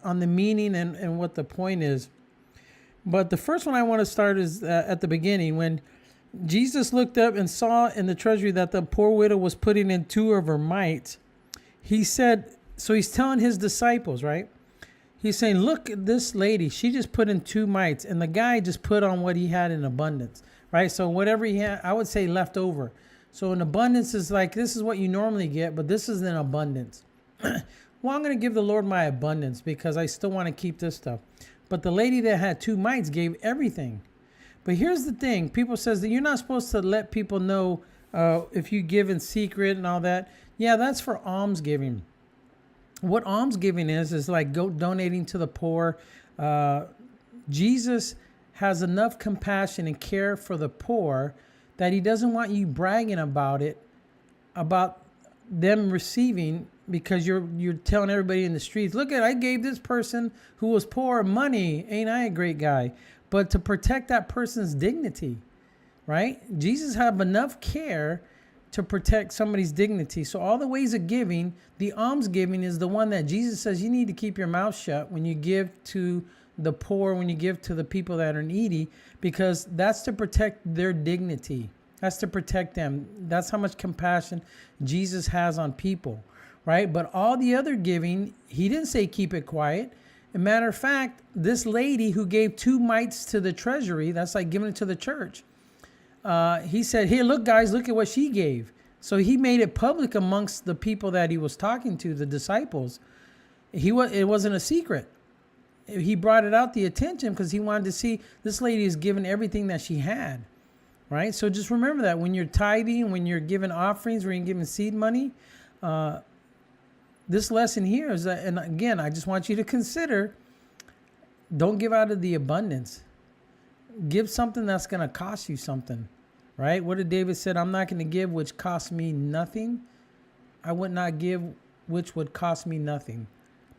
on the meaning and what the point is. But the first one I want to start is at the beginning, when Jesus looked up and saw in the treasury that the poor widow was putting in 2 of her mites. He said, so he's telling his disciples, right? He's saying, look at this lady. She just put in 2 mites, and the guy just put on what he had in abundance, right? So whatever he had, I would say left over. So an abundance is like, this is what you normally get, but this is an abundance. Well, I'm going to give the Lord my abundance because I still want to keep this stuff. But the lady that had 2 mites gave everything. But here's the thing. People says that you're not supposed to let people know if you give in secret and all that. Yeah, that's for almsgiving. What almsgiving is like donating to the poor. Jesus has enough compassion and care for the poor that he doesn't want you bragging about it, about them receiving, because you're telling everybody in the streets, look at, I gave this person who was poor money. Ain't I a great guy? But to protect that person's dignity, right? Jesus had enough care to protect somebody's dignity. So all the ways of giving, the almsgiving is the one that Jesus says you need to keep your mouth shut when you give to the poor, when you give to the people that are needy, because that's to protect their dignity. That's to protect them. That's how much compassion Jesus has on people, right? But all the other giving, he didn't say keep it quiet. As a matter of fact, this lady who gave 2 mites to the treasury, that's like giving it to the church. He said, here, look, guys, look at what she gave. So he made it public amongst the people that he was talking to, the disciples. It wasn't a secret. He brought it out the attention because he wanted to see this lady is giving everything that she had, right? So just remember that when you're tithing, when you're giving offerings, when you're giving seed money, this lesson here is that, and again, I just want you to consider, don't give out of the abundance. Give something that's going to cost you something, right? What did David said? I'm not going to give which costs me nothing. I would not give which would cost me nothing.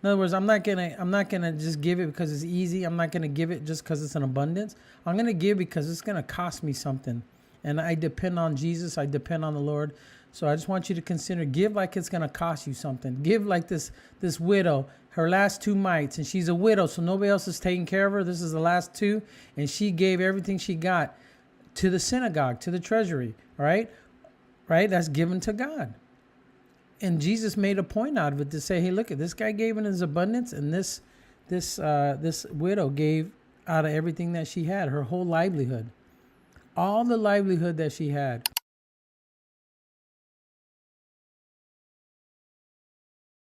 In other words, I'm not gonna just give it because it's easy. I'm not gonna give it just because it's an abundance. I'm gonna give because it's gonna cost me something, and I depend on Jesus. I depend on the Lord. So I just want you to consider, give like it's gonna cost you something. Give like this widow, her last 2 mites, and she's a widow, so nobody else is taking care of her. This is the last 2, and she gave everything she got to the synagogue, to the treasury. Right? That's given to God. And Jesus made a point out of it to say, hey, look at this guy gave in his abundance, and this widow gave out of everything that she had, her whole livelihood, all the livelihood that she had.